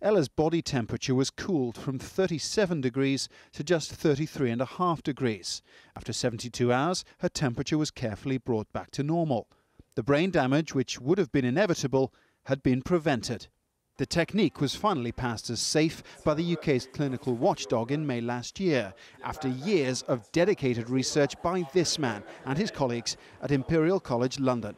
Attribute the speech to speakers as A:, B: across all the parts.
A: Ella's body temperature was cooled from 37 degrees to just 33.5 degrees. After 72 hours, her temperature was carefully brought back to normal. The brain damage, which would have been inevitable, had been prevented. The technique was finally passed as safe by the UK's clinical watchdog in May last year, after years of dedicated research by this man and his colleagues at Imperial College London.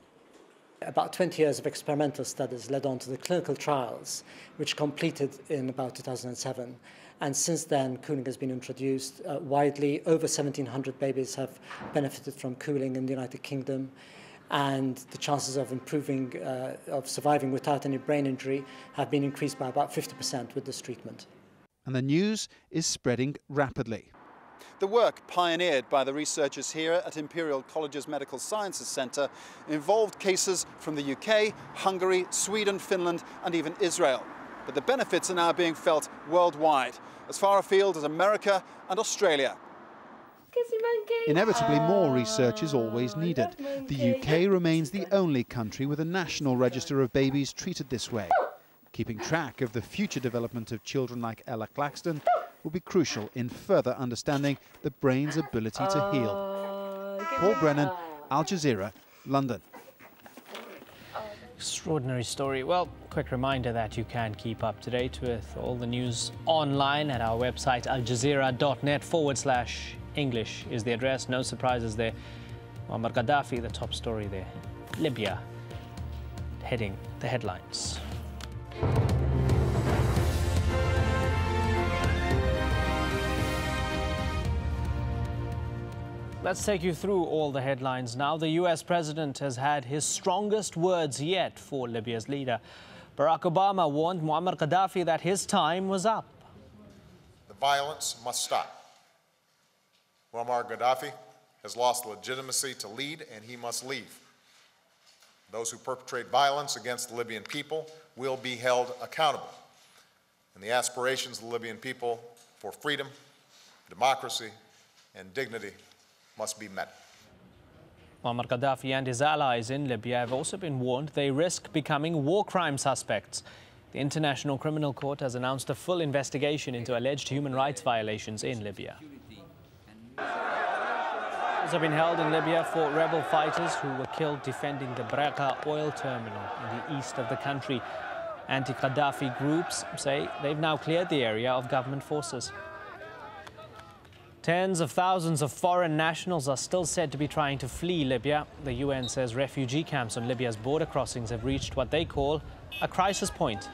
B: About 20 years of experimental studies led on to the clinical trials, which completed in about 2007. And since then, cooling has been introduced widely. Over 1,700 babies have benefited from cooling in the United Kingdom. And the chances of of surviving without any brain injury have been increased by about 50% with this treatment.
A: And the news is spreading rapidly. The work pioneered by the researchers here at Imperial College's Medical Sciences Centre involved cases from the UK, Hungary, Sweden, Finland and even Israel. But the benefits are now being felt worldwide, as far afield as America and Australia. Inevitably, more research is always needed. The UK remains the only country with a national register of babies treated this way. Keeping track of the future development of children like Ella Claxton will be crucial in further understanding the brain's ability to heal. Paul Brennan, Al Jazeera, London.
C: Extraordinary story. Well, quick reminder that you can keep up to date with all the news online at our website, aljazeera.net/English is the address. No surprises there. Muammar Gaddafi, the top story there. Libya, heading the headlines. Let's take you through all the headlines now. The US president has had his strongest words yet for Libya's leader. Barack Obama warned Muammar Gaddafi that his time was up.
D: The violence must stop. Muammar Gaddafi has lost legitimacy to lead, and he must leave. Those who perpetrate violence against the Libyan people will be held accountable. And the aspirations of the Libyan people for freedom, democracy, and dignity must be met.
C: Muammar Gaddafi and his allies in Libya have also been warned they risk becoming war crime suspects. The International Criminal Court has announced a full investigation into alleged human rights violations in Libya. Trials have been held in Libya for rebel fighters who were killed defending the Brega oil terminal in the east of the country. Anti-Gaddafi groups say they've now cleared the area of government forces. Tens of thousands of foreign nationals are still said to be trying to flee Libya. The UN says refugee camps on Libya's border crossings have reached what they call a crisis point.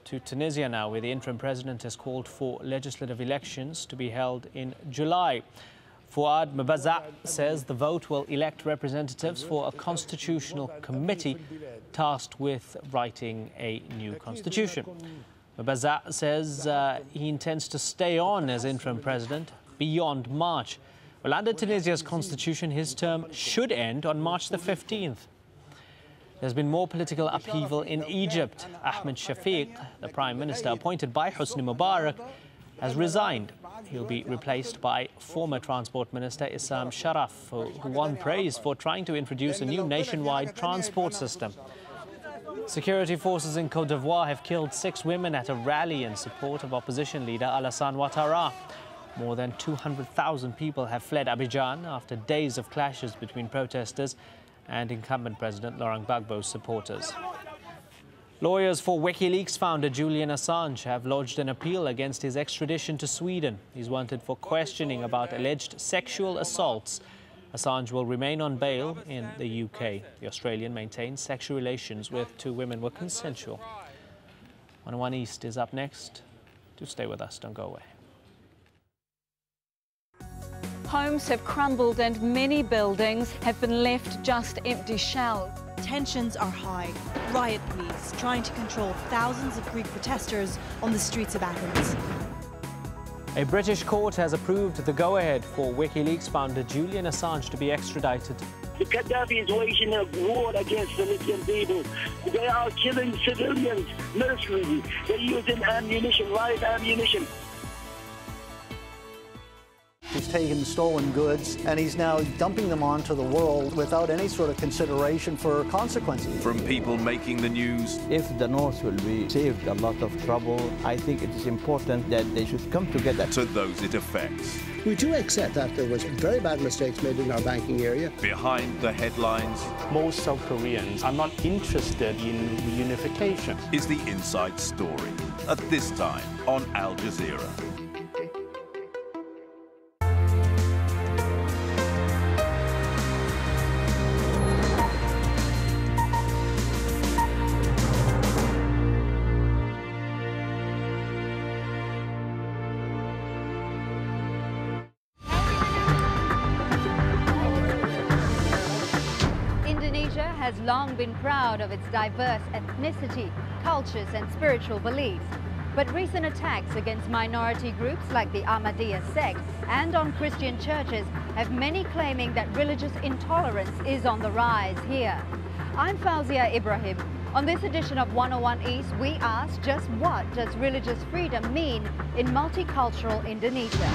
C: To Tunisia now, where the interim president has called for legislative elections to be held in July. Fouad Mbaza says the vote will elect representatives for a constitutional committee tasked with writing a new constitution. Mbaza says he intends to stay on as interim president beyond March. Well, under Tunisia's constitution, his term should end on March the 15th. There's been more political upheaval in Egypt. Ahmed Shafiq, the prime minister appointed by Hosni Mubarak, has resigned. He'll be replaced by former Transport Minister Issam Sharaf, who won praise for trying to introduce a new nationwide transport system. Security forces in Côte d'Ivoire have killed 6 women at a rally in support of opposition leader Alassane Ouattara. More than 200,000 people have fled Abidjan after days of clashes between protesters and incumbent President Laurent Gbagbo's supporters. Lawyers for WikiLeaks founder Julian Assange have lodged an appeal against his extradition to Sweden. He's wanted for questioning about alleged sexual assaults. Assange will remain on bail in the UK. The Australian maintains sexual relations with 2 women were consensual. 101 East is up next. Do stay with us, don't go away.
E: Homes have crumbled and many buildings have been left just empty shells.
F: Tensions are high. Riot police trying to control thousands of Greek protesters on the streets of Athens.
C: A British court has approved the go-ahead for WikiLeaks founder Julian Assange to be extradited.
G: Gaddafi is waging a war against the Libyan people. They are killing civilians mercilessly. They're using ammunition, live ammunition.
H: He's taken stolen goods and he's now dumping them onto the world without any sort of consideration for consequences.
I: From people making the news.
J: If the North will be saved a lot of trouble, I think it is important that they should come together.
I: To those it affects.
K: We do accept that there was very bad mistakes made in our banking area.
I: Behind the headlines.
L: Most South Koreans are not interested in reunification.
I: Is the inside story. At this time on Al Jazeera.
M: Indonesia has long been proud of its diverse ethnicity, cultures and spiritual beliefs. But recent attacks against minority groups like the Ahmadiyya sect and on Christian churches have many claiming that religious intolerance is on the rise here. I'm Fauzia Ibrahim. On this edition of 101 East, we ask just what does religious freedom mean in multicultural Indonesia?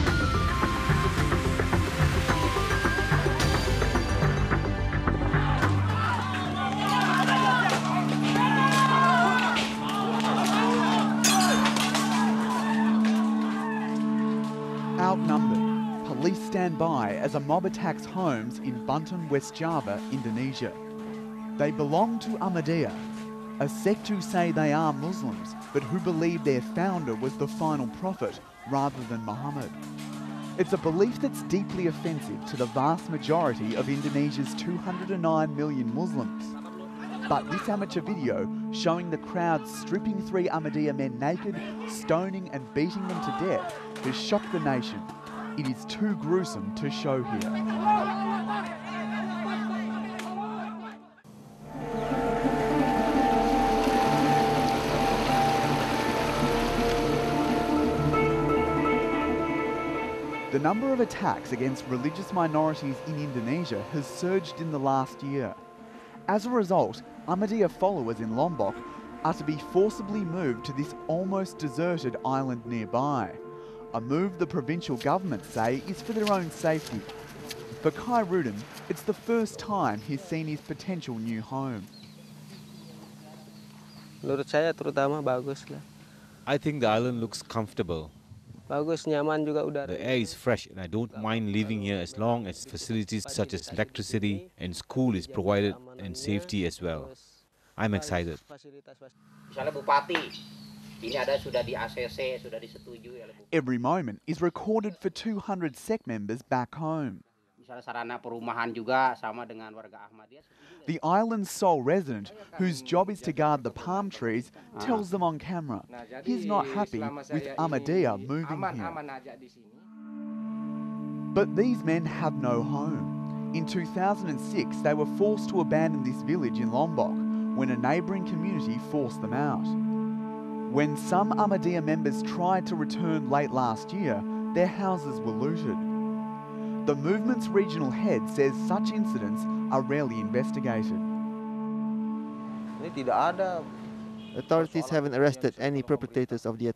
N: Outnumbered, police stand by as a mob attacks homes in Banten, West Java, Indonesia. They belong to Ahmadiyya, a sect who say they are Muslims, but who believe their founder was the final prophet rather than Muhammad. It's a belief that's deeply offensive to the vast majority of Indonesia's 209 million Muslims. But this amateur video showing the crowd stripping 3 Ahmadiyya men naked, stoning and beating them to death has shocked the nation. It is too gruesome to show here. The number of attacks against religious minorities in Indonesia has surged in the last year. As a result, Ahmadiyya followers in Lombok are to be forcibly moved to this almost deserted island nearby. A move the provincial government say is for their own safety. For Kai Rudin, it's the first time he's seen his potential new home.
O: Menurut saya terutama bagus lah.
P: I think the island looks comfortable.
O: Bagus, nyaman juga udara.
P: The air is fresh and I don't mind living here as long as facilities such as electricity and school is provided and safety as well. I'm excited.
Q: Misalnya Bupati, ini ada sudah di ACC, sudah disetujui.
N: Every moment is recorded for 200 SEC members back home.
Q: Misalnya sarana perumahan juga sama dengan warga Ahmadiyya.
N: The island's sole resident, whose job is to guard the palm trees, tells them on camera he's not happy with Ahmadiyya moving here. But these men have no home. In 2006, they were forced to abandon this village in Lombok when a neighbouring community forced them out. When some Ahmadiyya members tried to return late last year, their houses were looted. The movement's regional head says such incidents are rarely investigated.
R: Authorities haven't arrested any perpetrators of the